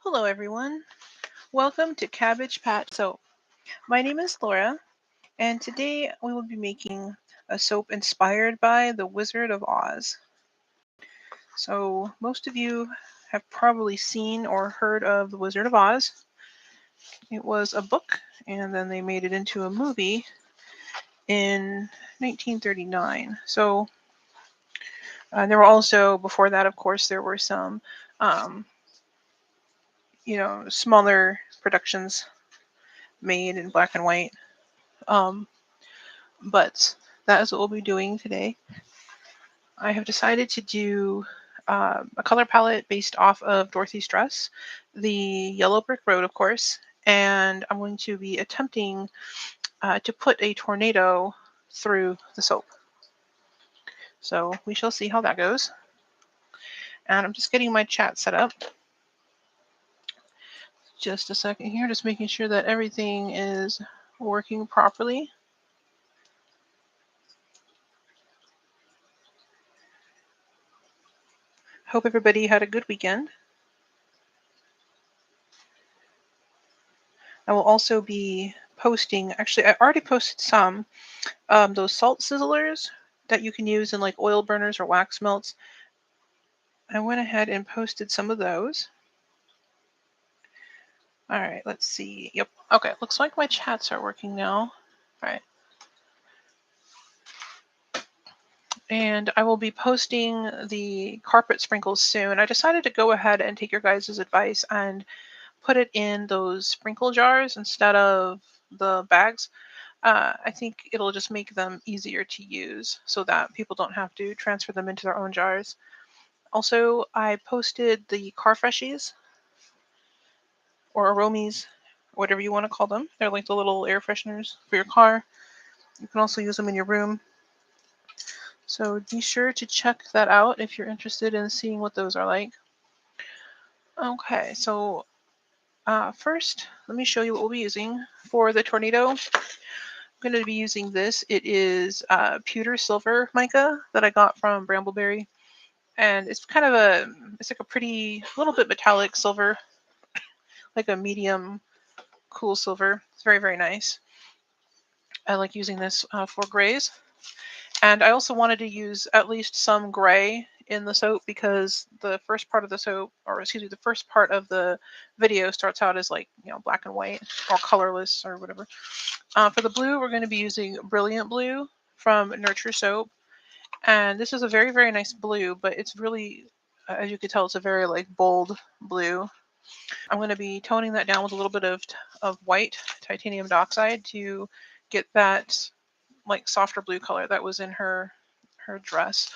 Hello everyone, welcome to Cabbage Patch Soap. My name is Laura, and today we will be making a soap inspired by The Wizard of Oz. So most of you have probably seen or heard of The Wizard of Oz. It was a book, and then they made it into a movie in 1939. So there were also, before that of course, there were some um, smaller productions made in black and white. Um, but that is what we'll be doing today. I have decided to do a color palette based off of Dorothy's dress, the Yellow Brick Road, of course, and I'm going to be attempting to put a tornado through the soap. So we shall see how that goes. And I'm just getting my chat set up. Just a second here, just making sure that everything is working properly. Hope everybody had a good weekend. I will also be posting, actually I already posted some, those salt sizzlers that you can use in like oil burners or wax melts. I went ahead and posted some of those. All right, let's see. Yep. Okay, looks like my chats are working now. All right. And I will be posting the carpet sprinkles soon. I decided to go ahead and take your guys' advice and put it in those sprinkle jars instead of the bags. I think it'll just make them easier to use so that people don't have to transfer them into their own jars. Also, I posted the car freshies or aromies, whatever you want to call them. They're like the little air fresheners for your car. You can also use them in your room. So be sure to check that out if you're interested in seeing what those are like. Okay, so first, let me show you what we'll be using. For the tornado, I'm going to be using this. It is pewter silver mica that I got from Brambleberry. And it's kind of it's like a pretty, little bit metallic silver, like a medium cool silver. It's very, very nice. I like using this for grays. And I also wanted to use at least some gray in the soap because the first part of the soap, or excuse me, the first part of the video starts out as like, black and white or colorless or whatever. For the blue, we're going to be using Brilliant Blue from Nurture Soap. And this is a very, very nice blue, but it's really, as you can tell, it's a very like bold blue. I'm going to be toning that down with a little bit of white titanium dioxide to get that like softer blue color that was in her dress.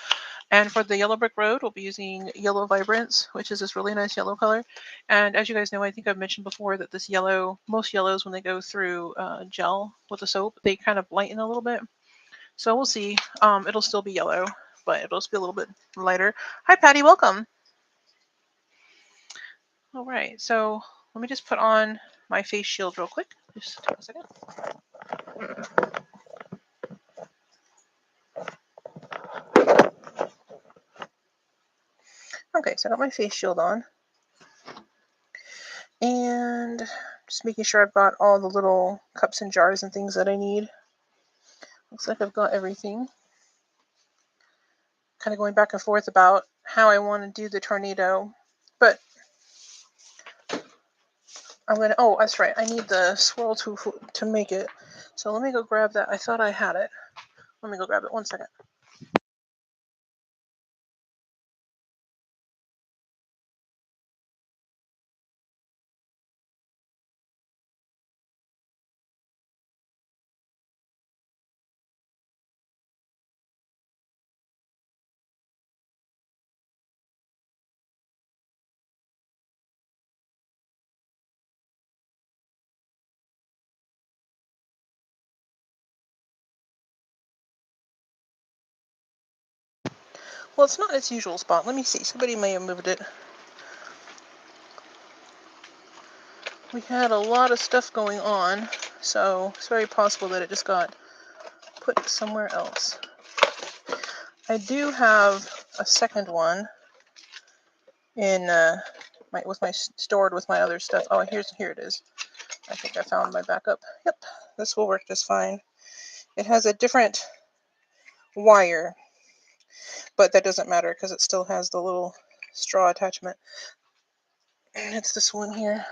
And for the Yellow Brick Road, we'll be using Yellow Vibrance, which is this really nice yellow color. And as you guys know, I think I've mentioned before that this yellow, most yellows, when they go through gel with the soap, they kind of lighten a little bit. So we'll see. It'll still be yellow, but it'll just be a little bit lighter. Hi, Patty. Welcome. All right. So let me just put on my face shield real quick. Just take a second. Okay, so I got my face shield on. And just making sure I've got all the little cups and jars and things that I need. Looks like I've got everything. Kind of going back and forth about how I want to do the tornado. But I'm going to, oh, that's right. I need the swirl to make it. So let me go grab that. I thought I had it. Let me go grab it. 1 second. Well, it's not its usual spot. Let me see. Somebody may have moved it. We had a lot of stuff going on, so it's very possible that it just got put somewhere else. I do have a second one in stored with my other stuff. Oh, here it is. I think I found my backup. Yep, this will work just fine. It has a different wire, but that doesn't matter because it still has the little straw attachment. It's this one here.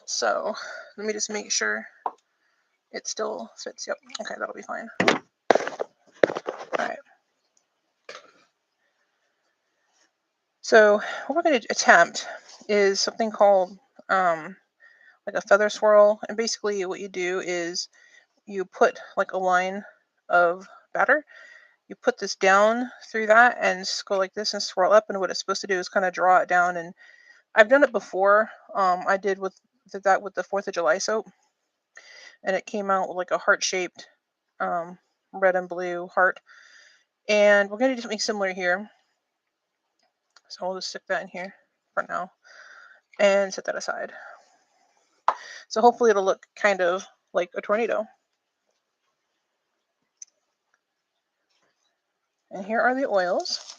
So let me just make sure it still fits. Yep. Okay, that'll be fine. All right. So what we're going to attempt is something called like a feather swirl. And basically what you do is you put like a line of batter. You put this down through that and go like this and swirl up. And what it's supposed to do is kind of draw it down. And I've done it before. I did that with the 4th of July soap. And it came out with like a heart-shaped red and blue heart. And we're going to do something similar here. So I'll just stick that in here for now and set that aside. So hopefully it'll look kind of like a tornado. And here are the oils.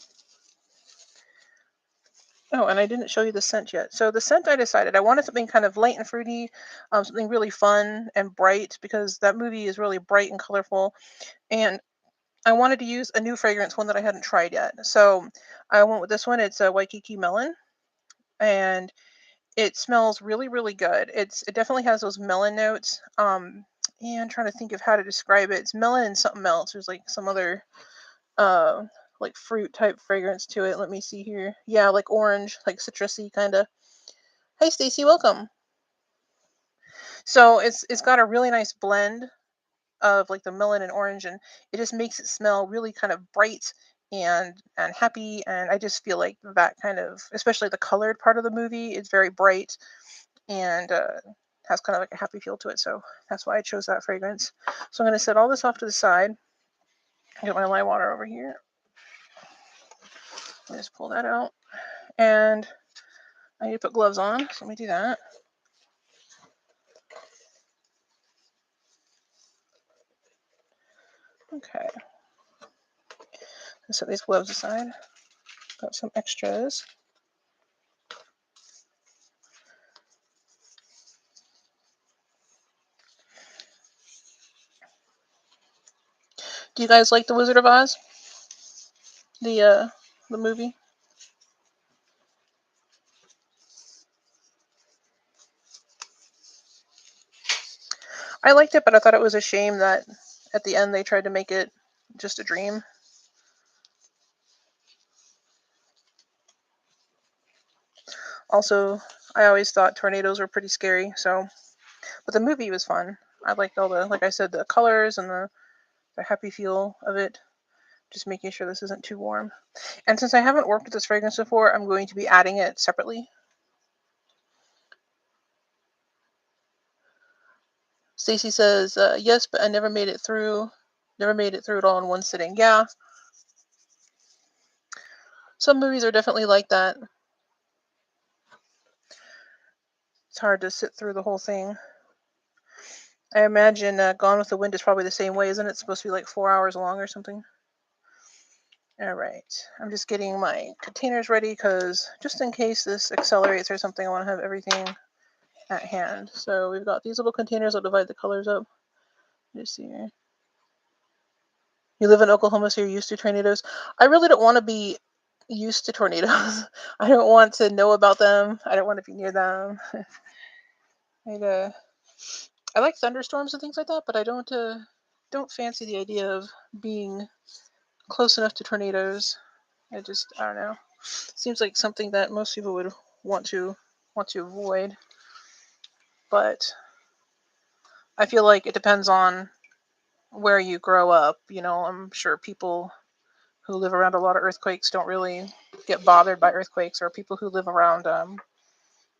Oh, and I didn't show you the scent yet. So the scent, I decided I wanted something kind of light and fruity, something really fun and bright, because that movie is really bright and colorful. And I wanted to use a new fragrance, one that I hadn't tried yet. So I went with this one. It's a Waikiki Melon. And it smells really, really good. It definitely has those melon notes. And I'm trying to think of how to describe it. It's melon and something else. There's like some other like fruit type fragrance to it. Let me see here. Yeah, like orange, like citrusy kind of. Hey Stacy, welcome. So it's got a really nice blend of like the melon and orange, and it just makes it smell really kind of bright and happy. And I just feel like that kind of, especially the colored part of the movie, is very bright and has kind of like a happy feel to it. So that's why I chose that fragrance. So I'm going to set all this off to the side. Get my lye water over here. Just pull that out. And I need to put gloves on, so let me do that. Okay. Let's set these gloves aside. Got some extras. Do you guys like The Wizard of Oz? The movie? I liked it, but I thought it was a shame that at the end they tried to make it just a dream. Also, I always thought tornadoes were pretty scary, so but the movie was fun. I liked all the, like I said, the colors and the happy feel of it. Just making sure this isn't too warm. And since I haven't worked with this fragrance before, I'm going to be adding it separately. Stacy says, yes, but I never made it through. Never made it through it all in one sitting. Yeah. Some movies are definitely like that. It's hard to sit through the whole thing. I imagine Gone with the Wind is probably the same way, isn't it? It's supposed to be like 4 hours long or something. All right. I'm just getting my containers ready because just in case this accelerates or something, I want to have everything at hand. So we've got these little containers. I'll divide the colors up. Let's see here. You live in Oklahoma, so you're used to tornadoes. I really don't want to be used to tornadoes. I don't want to know about them. I don't want to be near them. I like thunderstorms and things like that, but I don't fancy the idea of being close enough to tornadoes. I don't know. Seems like something that most people would want to avoid. But I feel like it depends on where you grow up. You know, I'm sure people who live around a lot of earthquakes don't really get bothered by earthquakes, or people who live around a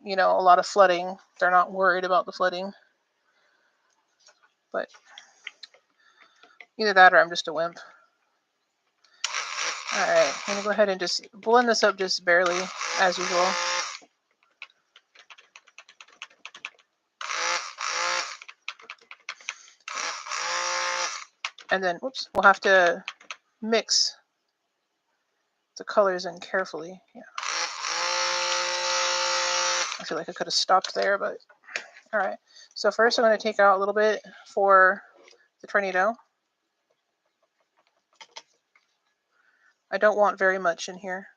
lot of flooding, they're not worried about the flooding. But either that or I'm just a wimp. Alright, I'm going to go ahead and just blend this up just barely, as usual. And then, we'll have to mix the colors in carefully. Yeah. feel like I could have stopped there, but all right. So first I'm going to take out a little bit for the tornado. I don't want very much in here,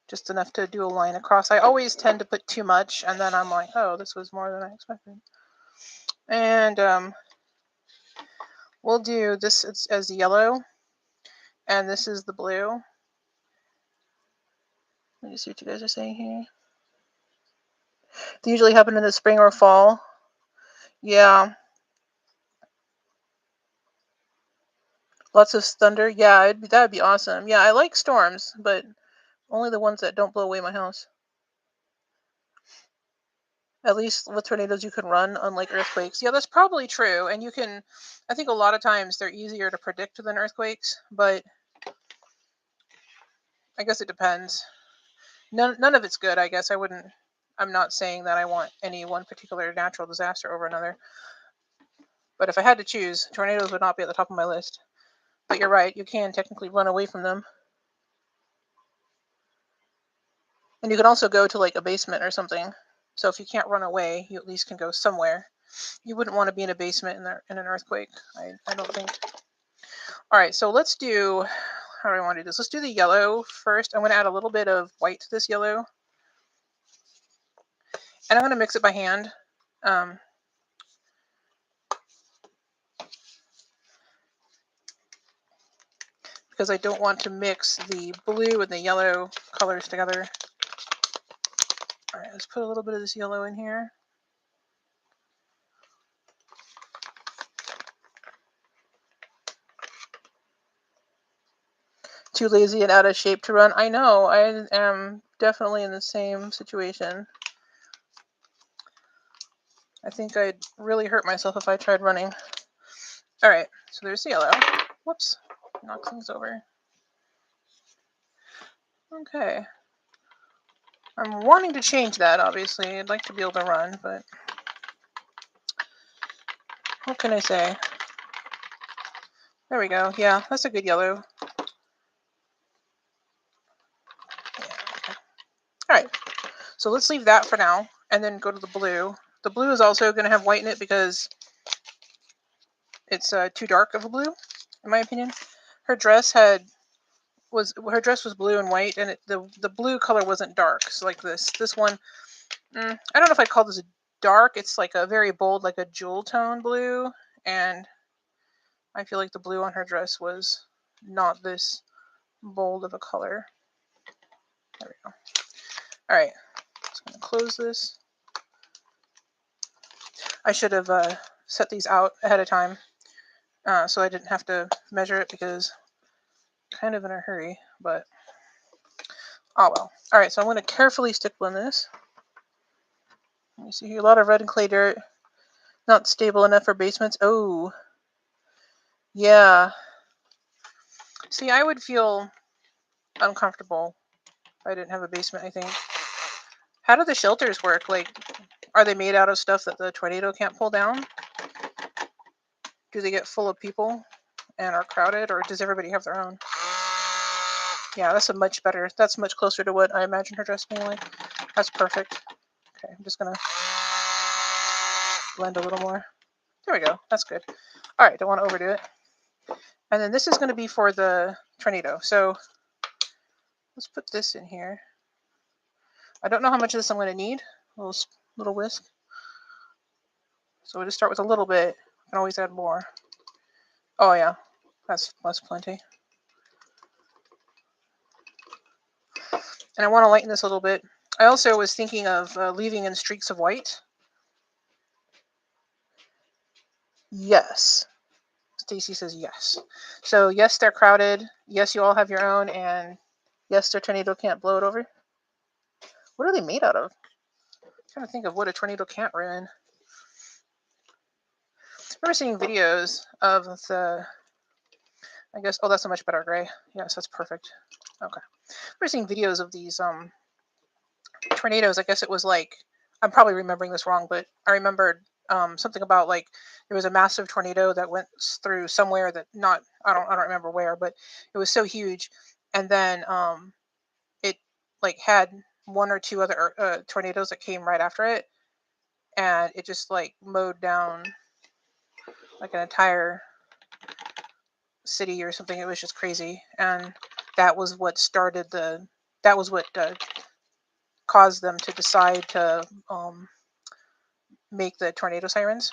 just enough to do a line across. I always tend to put too much, and then I'm like, oh, this was more than I expected. And we'll do this as yellow, and this is the blue. Let me see what you guys are saying here. They usually happen in the spring or fall. Yeah. Lots of thunder. Yeah, that would be awesome. Yeah, I like storms, but only the ones that don't blow away my house. At least with tornadoes, you can run, unlike earthquakes. Yeah, that's probably true. And you can, I think a lot of times they're easier to predict than earthquakes, but I guess it depends. None of it's good, I guess. I'm not saying that I want any one particular natural disaster over another. But if I had to choose, tornadoes would not be at the top of my list. But you're right, you can technically run away from them. And you can also go to like a basement or something. So if you can't run away, you at least can go somewhere. You wouldn't want to be in a basement in an earthquake, I don't think. All right, so let's do, how do I want to do this? Let's do the yellow first. I'm going to add a little bit of white to this yellow. And I'm going to mix it by hand. Because I don't want to mix the blue and the yellow colors together. All right, let's put a little bit of this yellow in here. Too lazy and out of shape to run. I know, I am definitely in the same situation. I think I'd really hurt myself if I tried running. All right, so there's the yellow. Whoops, knock things over. Okay. I'm wanting to change that, obviously. I'd like to be able to run, but what can I say? There we go. Yeah, that's a good yellow. Yeah, okay. All right, so let's leave that for now and then go to the blue. The blue is also going to have white in it because it's too dark of a blue, in my opinion. Her dress was blue and white, and the blue color wasn't dark. So like this one, I don't know if I'd call this dark. It's like a very bold, like a jewel tone blue, and I feel like the blue on her dress was not this bold of a color. There we go. All right, just gonna close this. I should have set these out ahead of time so I didn't have to measure it because I'm kind of in a hurry, but oh well. All right, so I'm going to carefully stick blend this. Let me see here. A lot of red and clay dirt. Not stable enough for basements. Oh, yeah. See, I would feel uncomfortable if I didn't have a basement, I think. How do the shelters work? Like, are they made out of stuff that the tornado can't pull down? Do they get full of people and are crowded, or does everybody have their own? Yeah, that's much closer to what I imagine her dress being like. That's perfect. Okay, I'm just gonna blend a little more. There we go. That's good. All right, don't want to overdo it. And then this is going to be for the tornado. So let's put this in here. I don't know how much of this I'm going to need. A little whisk. So we'll just start with a little bit. I can always add more. Oh yeah, that's plenty. And I want to lighten this a little bit. I also was thinking of leaving in streaks of white. Yes. Stacy says yes. So yes, they're crowded. Yes, you all have your own. And yes, their tornado can't blow it over. What are they made out of? I'm trying to think of what a tornado can't ruin. I remember seeing videos of the, I guess, oh, that's a much better gray. Yes, that's perfect. Okay. I remember seeing videos of these tornadoes. I guess it was like, I'm probably remembering this wrong, but I remembered something about like there was a massive tornado that went through somewhere that I don't remember where, but it was so huge, and then it like had one or two other tornadoes that came right after it, and it just like mowed down like an entire city or something. It was just crazy, and that was what started the. That was what caused them to decide to make the tornado sirens.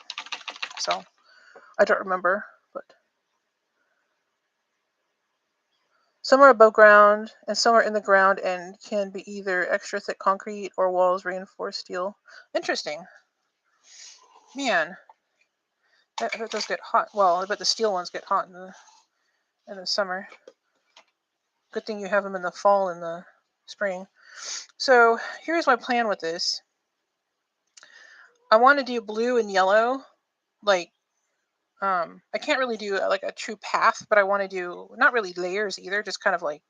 So I don't remember, but some are above ground and some are in the ground and can be either extra thick concrete or walls reinforced steel. Interesting. Man, that does get hot. Well, I bet the steel ones get hot in the summer. Good thing you have them in the fall and the spring. So here's my plan with this. I want to do blue and yellow. Like, I can't really do like a true path, but I want to do not really layers either. Just kind of like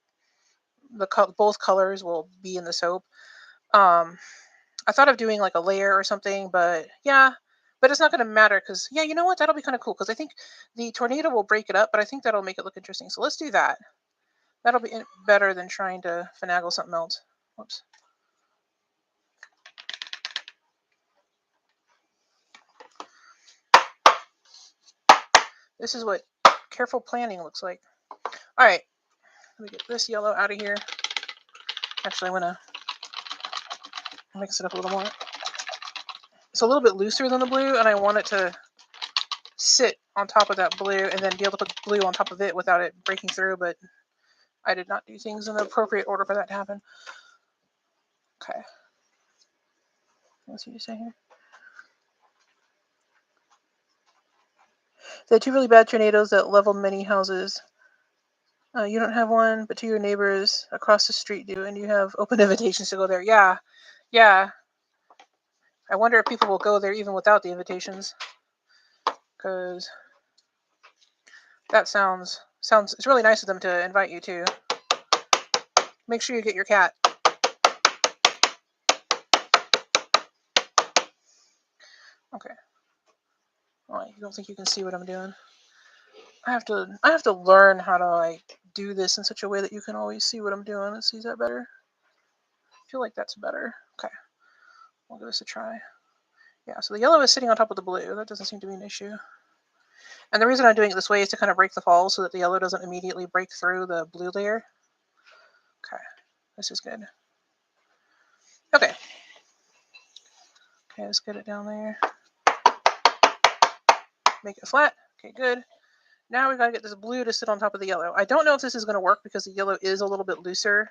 both colors will be in the soap. I thought of doing like a layer or something, but yeah, but it's not going to matter because yeah, you know what? That'll be kind of cool because I think the tornado will break it up, but I think that'll make it look interesting. So let's do that. That'll be better than trying to finagle something else. Whoops. This is what careful planning looks like. All right, let me get this yellow out of here. Actually, I'm gonna mix it up a little more. It's a little bit looser than the blue, and I want it to sit on top of that blue and then be able to put blue on top of it without it breaking through, but I did not do things in the appropriate order for that to happen. Okay. Let's see what you say here. They had two really bad tornadoes that leveled many houses. You don't have one, but to your neighbors across the street do, and you have open invitations to go there. Yeah, yeah. I wonder if people will go there even without the invitations, because that sounds. It's really nice of them to invite you too. Make sure you get your cat. Okay. Oh, you don't think you can see what I'm doing? I have to learn how to like do this in such a way that you can always see what I'm doing. Let's see, is that better? I feel like that's better. Okay. We'll give this a try. Yeah, so the yellow is sitting on top of the blue. That doesn't seem to be an issue. And the reason I'm doing it this way is to kind of break the fall so that the yellow doesn't immediately break through the blue layer. Okay, this is good. Okay. Okay, let's get it down there. Make it flat. Okay, good. Now we gotta get this blue to sit on top of the yellow. I don't know if this is gonna work because the yellow is a little bit looser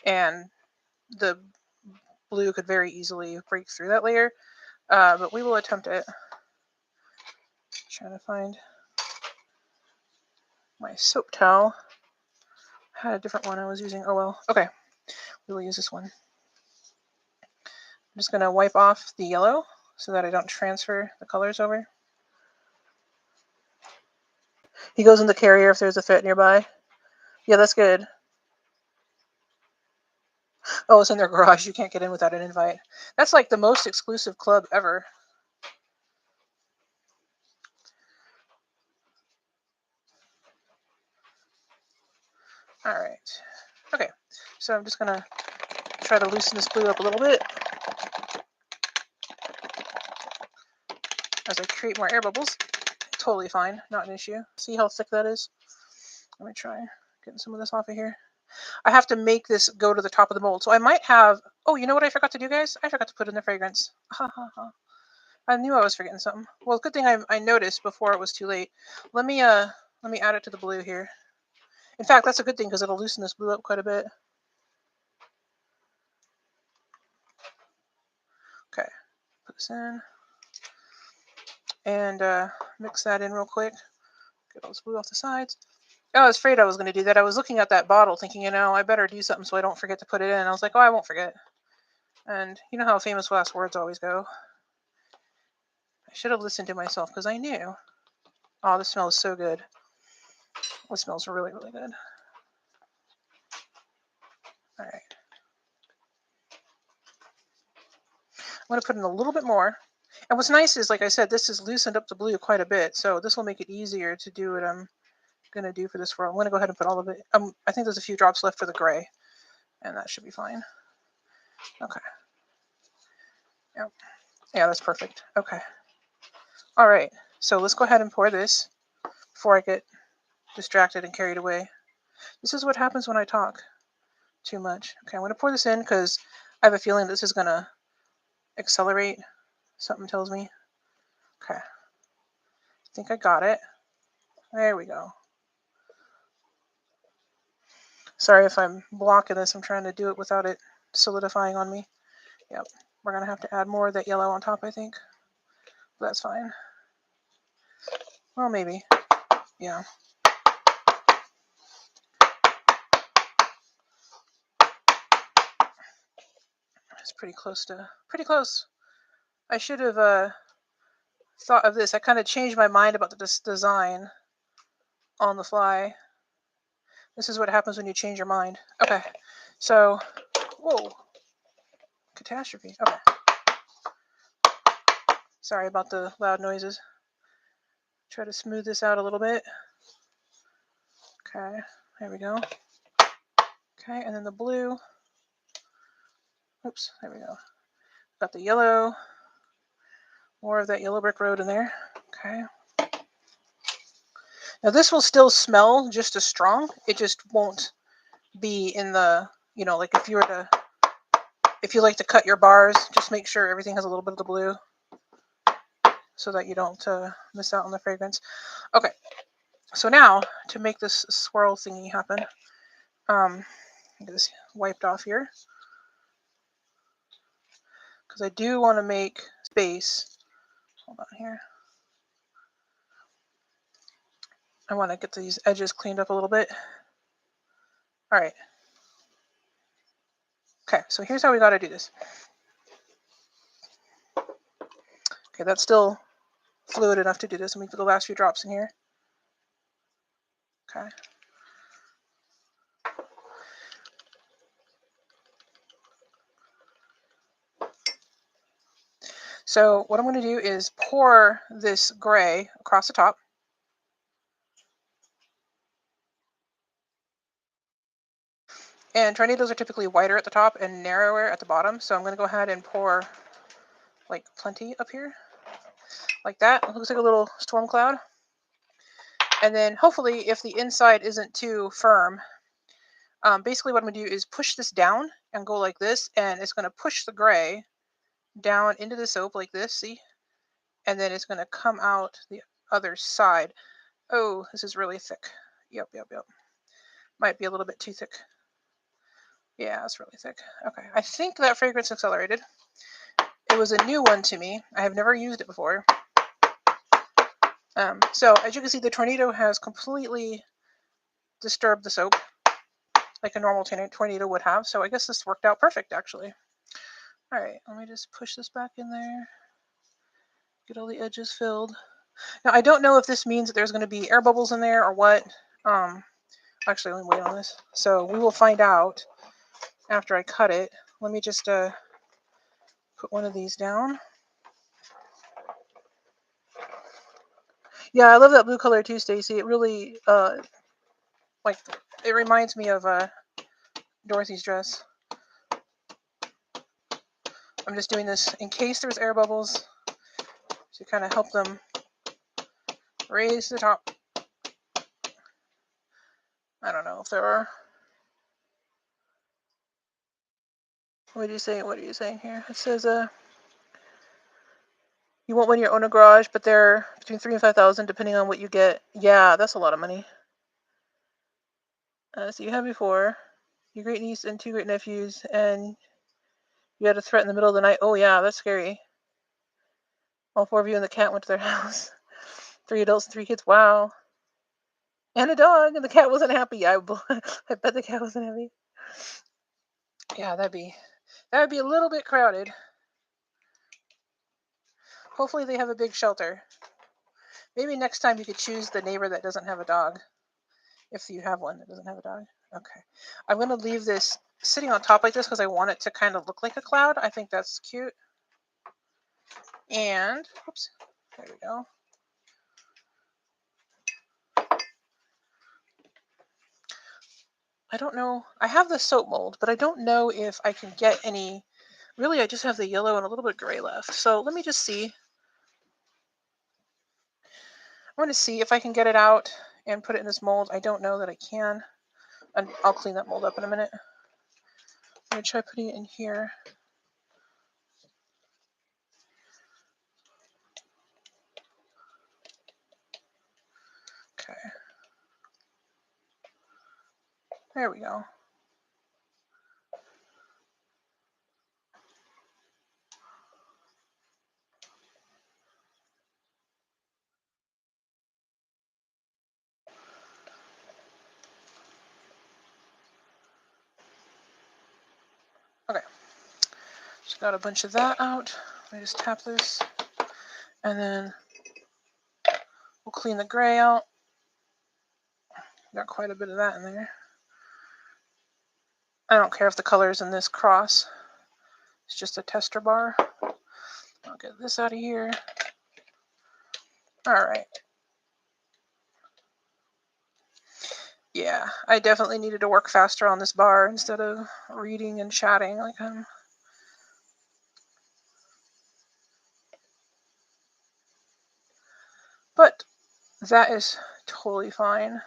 and the blue could very easily break through that layer. But we will attempt it. Trying to find my soap towel. I had a different one I was using. Oh well. Okay. We will use this one. I'm just going to wipe off the yellow so that I don't transfer the colors over. He goes in the carrier if there's a threat nearby. Yeah, that's good. Oh, it's in their garage. You can't get in without an invite. That's like the most exclusive club ever. All right. Okay. So I'm just going to try to loosen this blue up a little bit as I create more air bubbles. Totally fine. Not an issue. See how thick that is? Let me try getting some of this off of here. I have to make this go to the top of the mold. So I might have... Oh, you know what I forgot to do, guys? I forgot to put in the fragrance. I knew I was forgetting something. Well, good thing I noticed before it was too late. Let me add it to the blue here. In fact, that's a good thing because it'll loosen this blue up quite a bit. Okay, put this in. And mix that in real quick. Get all this blue off the sides. Oh, I was afraid I was going to do that. I was looking at that bottle thinking, I better do something so I don't forget to put it in. I was like, oh, I won't forget. And you know how famous last words always go. I should have listened to myself because I knew. Oh, this smells so good. It smells really, really good. All right. I'm going to put in a little bit more. And what's nice is, like I said, this has loosened up the blue quite a bit. So this will make it easier to do what I'm going to do for this swirl. I'm going to go ahead and put all of it. I think there's a few drops left for the gray. And that should be fine. Okay. Yeah. Yeah, that's perfect. Okay. All right. So let's go ahead and pour this before I get distracted and carried away. This is what happens when I talk too much. Okay, I'm going to pour this in because I have a feeling this is going to accelerate. Something tells me. Okay. I think I got it. There we go. Sorry if I'm blocking this. I'm trying to do it without it solidifying on me. Yep. We're going to have to add more of that yellow on top, I think. But that's fine. Well, maybe. Yeah. It's pretty close. I should have thought of this. I kind of changed my mind about this design on the fly. This is what happens when you change your mind. Okay. So, whoa. Catastrophe. Okay. Sorry about the loud noises. Try to smooth this out a little bit. Okay. There we go. Okay. And then the blue. Oops. There we go. Got the yellow. More of that yellow brick road in there. Okay. Now this will still smell just as strong. It just won't be in the, like if you like to cut your bars, just make sure everything has a little bit of the blue so that you don't miss out on the fragrance. Okay. So now to make this swirl thingy happen, get this wiped off here because I do want to make space. Hold on here. I want to get these edges cleaned up a little bit. All right. Okay, so here's how we got to do this. Okay, that's still fluid enough to do this. Let me put the last few drops in here. Okay. So what I'm going to do is pour this gray across the top. And tornadoes are typically wider at the top and narrower at the bottom. So I'm going to go ahead and pour like plenty up here. Like that. It looks like a little storm cloud. And then hopefully if the inside isn't too firm, basically what I'm going to do is push this down and go like this. And it's going to push the gray down into the soap like this. See? And then it's going to come out the other side. Oh, this is really thick. Yep. Might be a little bit too thick. Yeah, it's really thick. Okay, I think that fragrance accelerated. It was a new one to me. I have never used it before. So as you can see, the tornado has completely disturbed the soap like a normal tornado would have. So I guess this worked out perfect, actually. All right, let me just push this back in there. Get all the edges filled. Now, I don't know if this means that there's going to be air bubbles in there or what. Actually, let me wait on this. So we will find out after I cut it. Let me just put one of these down. Yeah, I love that blue color too, Stacy. It really, it reminds me of Dorothy's dress. I'm just doing this in case there's air bubbles to kind of help them raise the top. I don't know if there are. What are you saying here? It says, you want one in your own garage, but they're between 3,000 and 5,000 depending on what you get. Yeah, that's a lot of money. So you have before your great niece and 2 great nephews, and you had a threat in the middle of the night. Oh yeah, that's scary. All 4 of you and the cat went to their house. 3 adults and 3 kids. Wow. And a dog, and the cat wasn't happy. I bet the cat wasn't happy. Yeah, that would be a little bit crowded. Hopefully they have a big shelter. Maybe next time you could choose the neighbor that doesn't have a dog. If you have one that doesn't have a dog. Okay. I'm going to leave this sitting on top like this because I want it to kind of look like a cloud. I think that's cute. And, oops, there we go. I don't know. I have the soap mold, but I don't know if I can get any Really, I just have the yellow and a little bit of gray left. So let me just see. I want to see if I can get it out and put it in this mold. I don't know that I can. And I'll clean that mold up in a minute. I'm going to try putting it in here. Okay. There we go. Okay. Just got a bunch of that out. Let me just tap this. And then we'll clean the gray out. Got quite a bit of that in there. I don't care if the colors in this cross. It's just a tester bar. I'll get this out of here. All right. Yeah, I definitely needed to work faster on this bar instead of reading and chatting like I'm. But that is totally fine.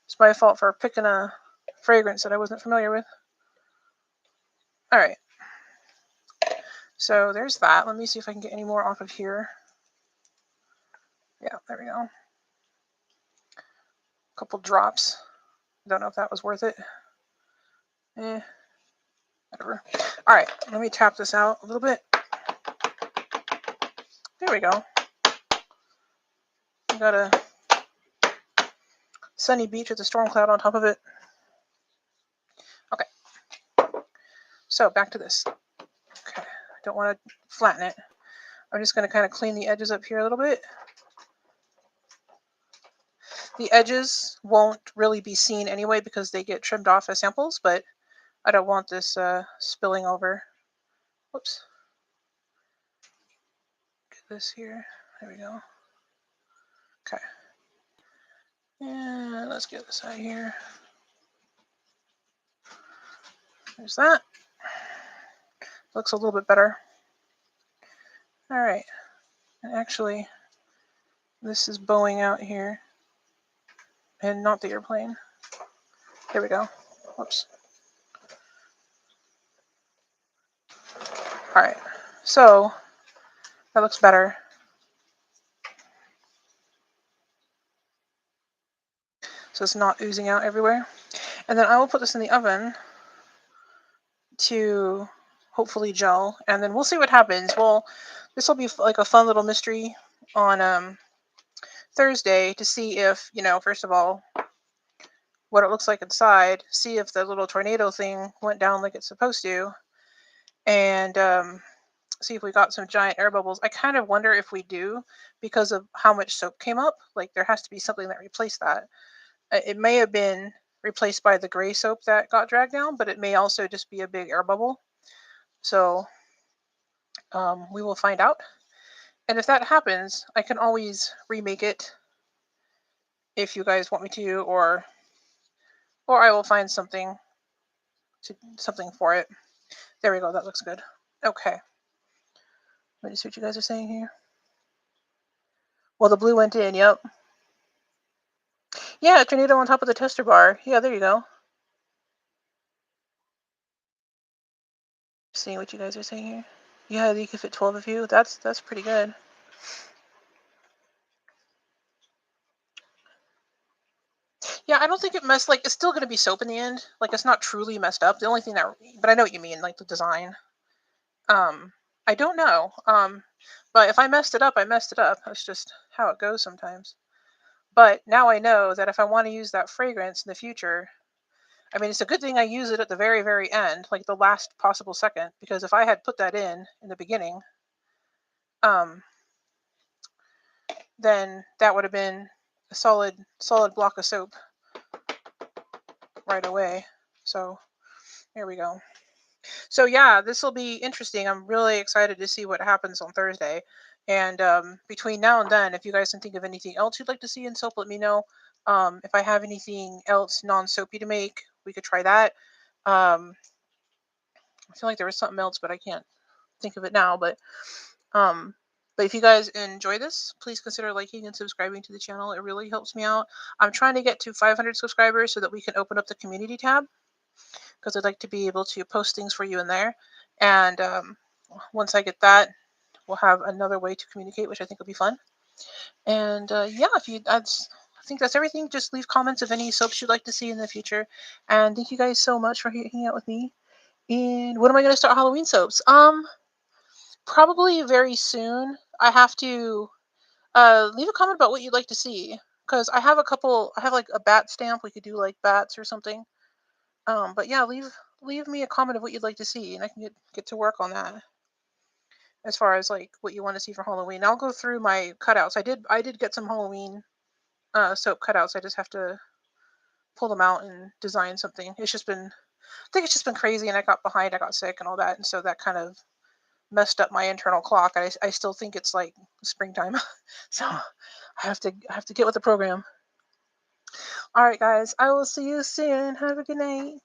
It's my fault for picking a fragrance that I wasn't familiar with. All right. So there's that. Let me see if I can get any more off of here. Yeah, there we go. A couple drops. Don't know if that was worth it. Whatever. All right, let me tap this out a little bit. There we go. We got a sunny beach with a storm cloud on top of it. Okay. So back to this. Okay. I don't want to flatten it. I'm just going to kind of clean the edges up here a little bit. The edges won't really be seen anyway because they get trimmed off as samples, but I don't want this spilling over. Whoops. Get this here. There we go. Okay. And let's get this out of here. There's that. Looks a little bit better. All right. And actually, this is bowing out here and not the airplane. There we go. Whoops. All right. So that looks better. So it's not oozing out everywhere. And then I will put this in the oven to hopefully gel, and then we'll see what happens. Well, this will be like a fun little mystery on Thursday to see if, first of all, what it looks like inside, see if the little tornado thing went down like it's supposed to, and see if we got some giant air bubbles. I kind of wonder if we do because of how much soap came up. Like there has to be something that replaced that. It may have been replaced by the gray soap that got dragged down, but it may also just be a big air bubble. So we will find out. And if that happens, I can always remake it if you guys want me to, or I will find something for it. There we go. That looks good. Okay. Let me see what you guys are saying here. Well, the blue went in. Yep. Yeah, tornado on top of the tester bar. Yeah, there you go. Seeing what you guys are saying here. Yeah, you can fit 12 of you. That's pretty good. Yeah, I don't think it messed. Like, it's still going to be soap in the end. Like, it's not truly messed up. The only thing but I know what you mean, like the design. I don't know. But if I messed it up, I messed it up. That's just how it goes sometimes. But now I know that if I want to use that fragrance in the future, I mean, it's a good thing I use it at the very, very end, like the last possible second, because if I had put that in the beginning, um, then that would have been a solid block of soap right away. So here we go. So yeah, this will be interesting. I'm really excited to see what happens on Thursday. And between now and then, if you guys can think of anything else you'd like to see in soap, let me know. If I have anything else non-soapy to make, we could try that. Um, feel like there was something else, but I can't think of it now. Um, but if you guys enjoy this, please consider liking and subscribing to the channel. It really helps me out. I'm trying to get to 500 subscribers so that we can open up the community tab, because I'd like to be able to post things for you in there. And once I get that, we'll have another way to communicate, which I think will be fun. And yeah, if you, I think that's everything. Just leave comments of any soaps you'd like to see in the future. And thank you guys so much for hanging out with me. And when am I going to start Halloween soaps? Probably very soon. I have to leave a comment about what you'd like to see, because I have a couple. I have like a bat stamp. We could do like bats or something. But yeah, leave me a comment of what you'd like to see, and I can get to work on that. As far as like what you want to see for Halloween, I'll go through my cutouts. I did get some Halloween soap cutouts. I just have to pull them out and design something. I think it's just been crazy, and I got behind. I got sick and all that, and so that kind of messed up my internal clock. I still think it's like springtime, so I have to get with the program. All right, guys. I will see you soon. Have a good night.